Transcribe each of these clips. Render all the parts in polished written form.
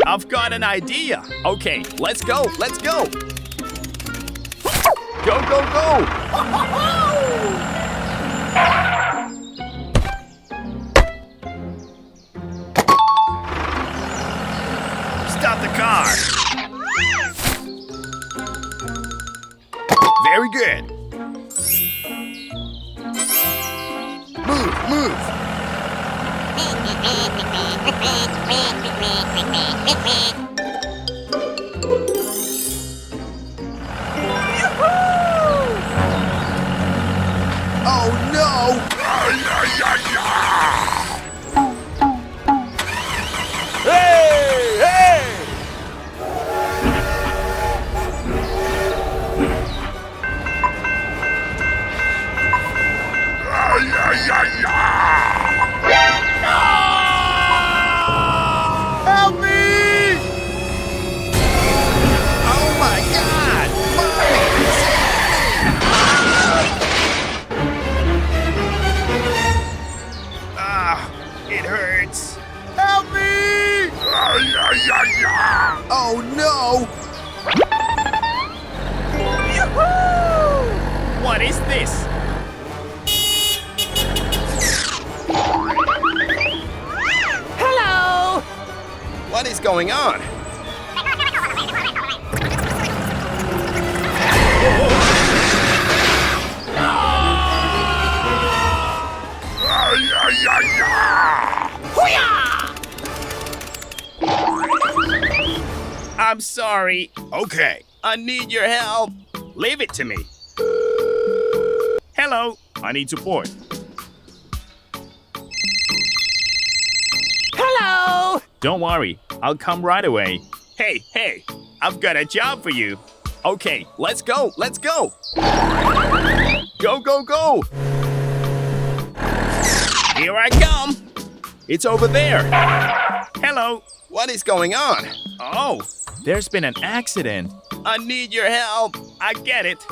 I've got an idea. Okay, let's go. Let's go. Go, go, go. Stop the car. Very good. Move, move. Oh no! Hey! Hey! Help me! Oh my God! Mommy, save me! Ah, it hurts. Help me! Oh no! Yoo-hoo! What is this? Hello! What is going on? I'm sorry. Okay, I need your help. Leave it to me. Hello, I need support. Hello! Don't worry, I'll come right away. Hey, hey, I've got a job for you. Okay, let's go, let's go. Go, go, go. Here I come. It's over there. Hello. What is going on? Oh, there's been an accident. I need your help. I get it.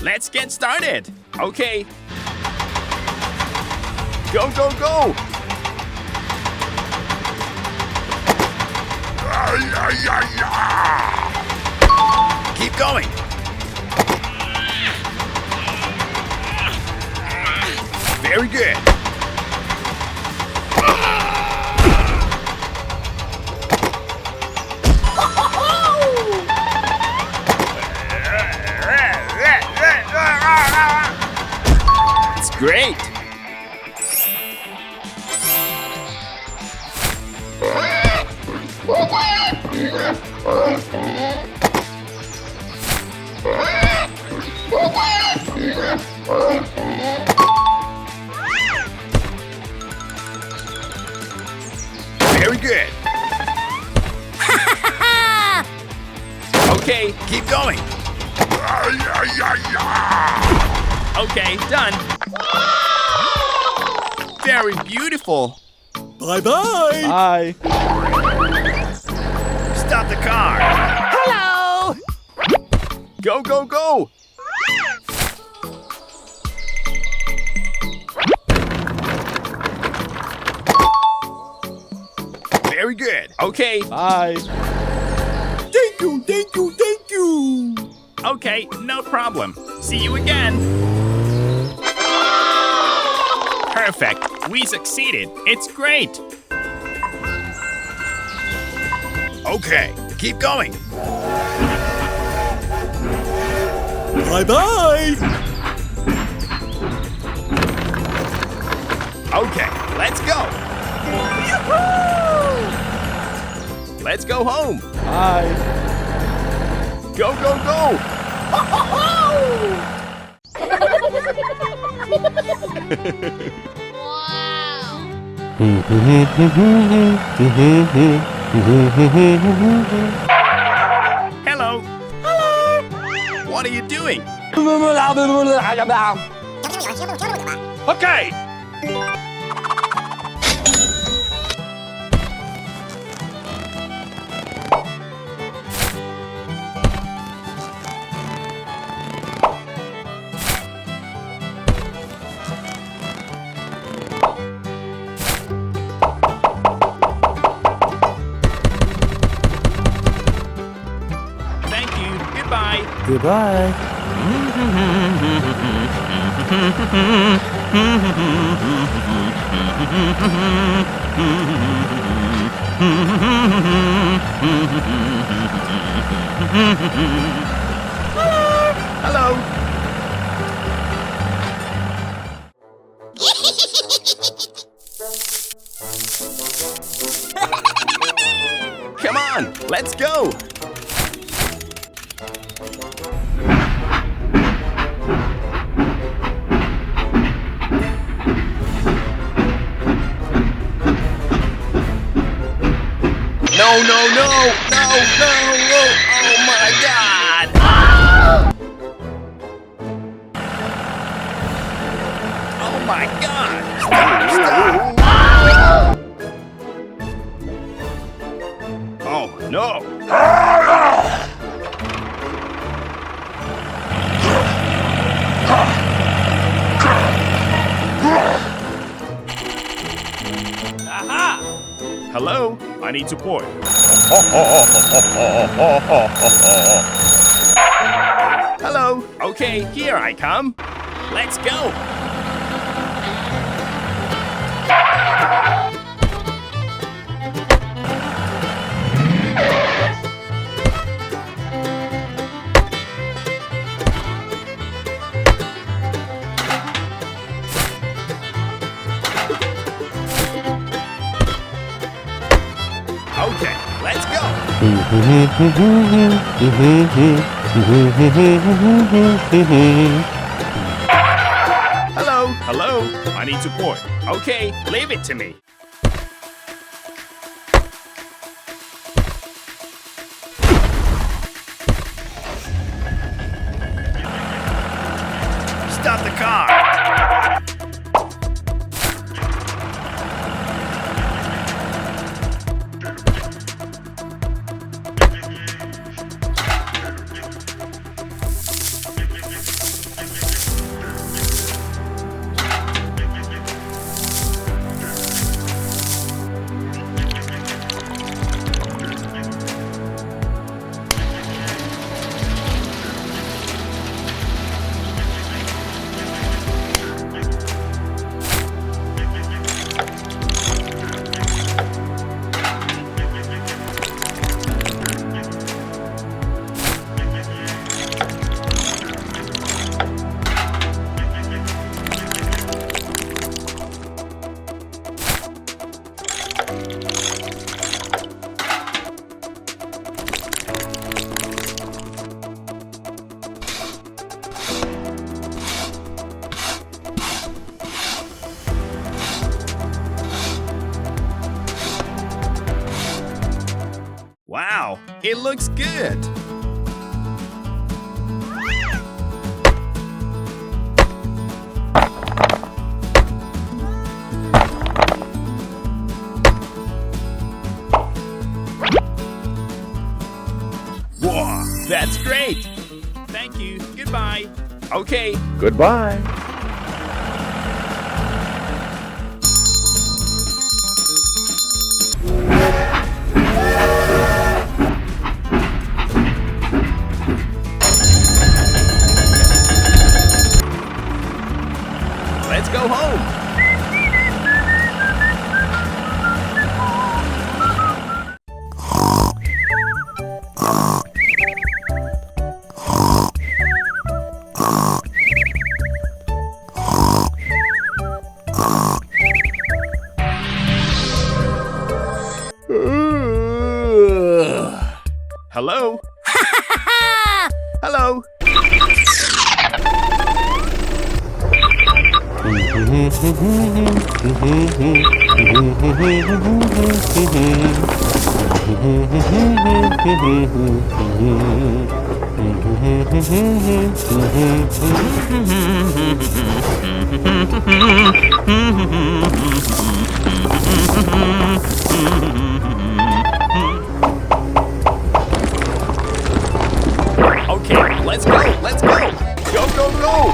Let's get started. Okay. Go, go, go. Keep going. Very good. It's great. Very good. Okay, keep going. Okay, done. Very beautiful. Bye-bye. Bye. Stop the car. Hello. Go, go, go. Very good. Okay. Bye. Thank you, thank you, thank you. Okay, no problem. See you again. Perfect. We succeeded. It's great. Okay, keep going. Bye-bye. Okay, let's go. Yoo-hoo! Let's go home. Bye. Go, go, go. Hello. Hello. What are you doing? Okay. Goodbye. Hello. Come on, let's go. No, no, no, no, no, no. Oh my God. Oh my God. Stop, stop. Oh no. Aha! Hello? I need support. Hello? Okay, here I come. Let's go. Okay, let's go. Hello, hello. I need support. Okay, leave it to me. Stop the car. Wow, it looks good. Wow, that's great. Thank you. Goodbye. Okay. Goodbye. Let's go home. Hello? Hello? Okay, let's go, let's go! Go, go, go!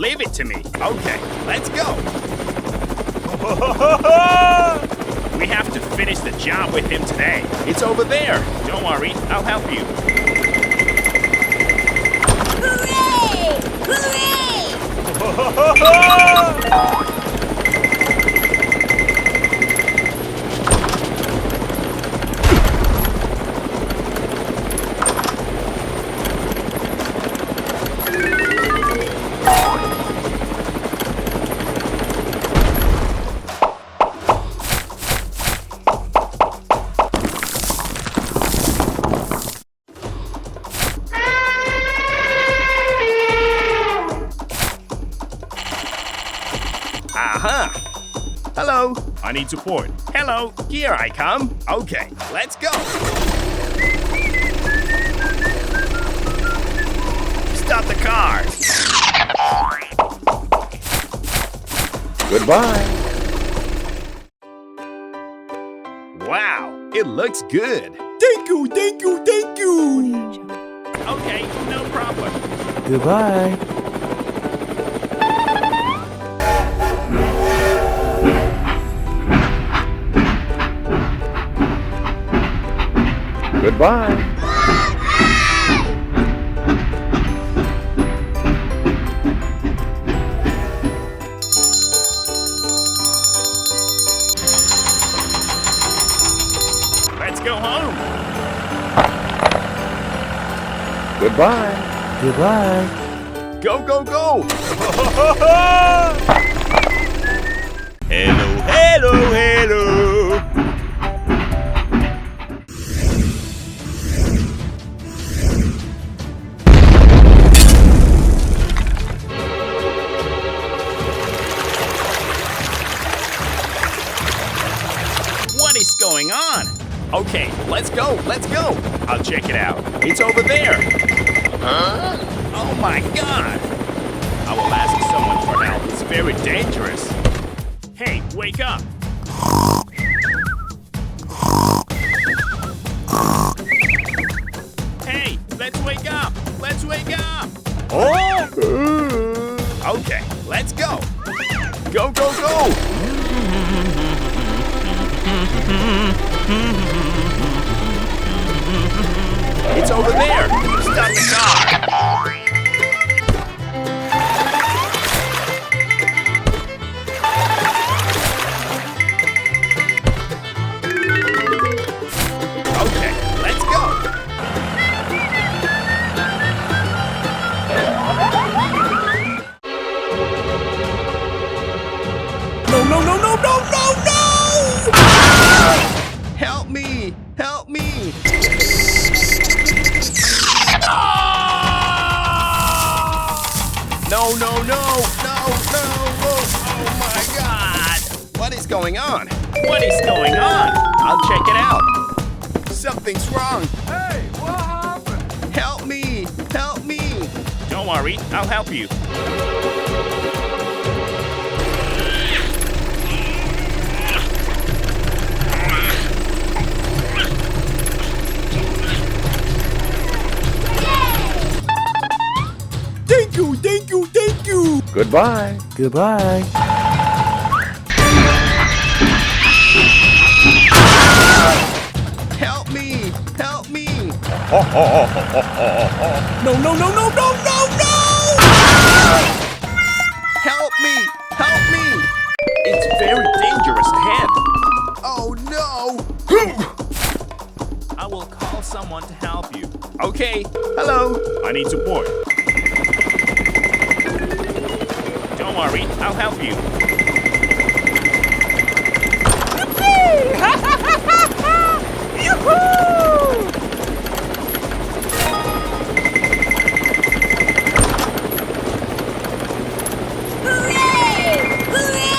Leave it to me. Okay, let's go. We have to finish the job with him today. It's over there. Don't worry, I'll help you. Hooray! Hooray! Hello. I need support. Hello. Here I come. Okay, let's go. Stop the car. Goodbye. Wow, it looks good. Thank you, thank you, thank you. Okay, no problem. Goodbye. Goodbye. Let's go home. Goodbye. Goodbye. Go, go, go. Hello, hello, hello. What is going on? Okay, let's go, let's go. I'll check it out. It's over there. Huh? Oh my God. I will ask someone for help. It's very dangerous. Hey, wake up. Hey, let's wake up. Let's wake up. Oh! Okay, let's go. Go, go, go. It's over there. Stop the car. Okay, let's go. No, no, no, no, no, no, no! Help me! Help me! No, no, no, no, no! Oh my God! What is going on? What is going on? I'll check it out. Something's wrong. Hey, what happened? Help me! Help me! Don't worry, I'll help you. Thank you, thank you, thank you. Goodbye. Goodbye. Help me! Help me! No, no, no, no, no, no, no! Help me! Help me! It's very dangerous ahead. Oh no! I will call someone to help you. Okay, hello. I need support. Don't worry, I'll help you. Hooray! Hooray!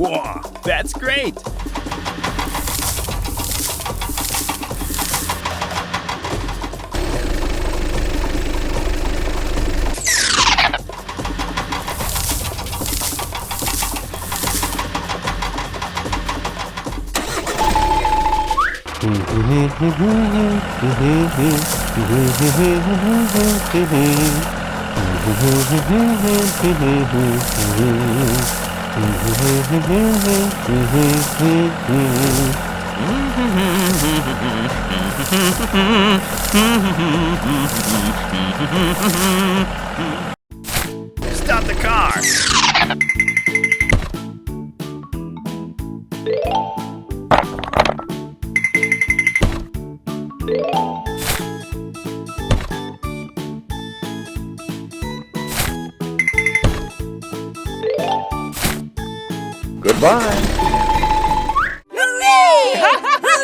Whoa, that's great. Stop the car. Goodbye. Hooray! Hooray!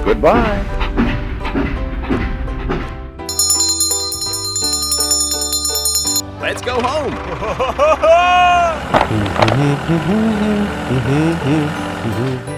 Goodbye. Let's go home. Goodbye.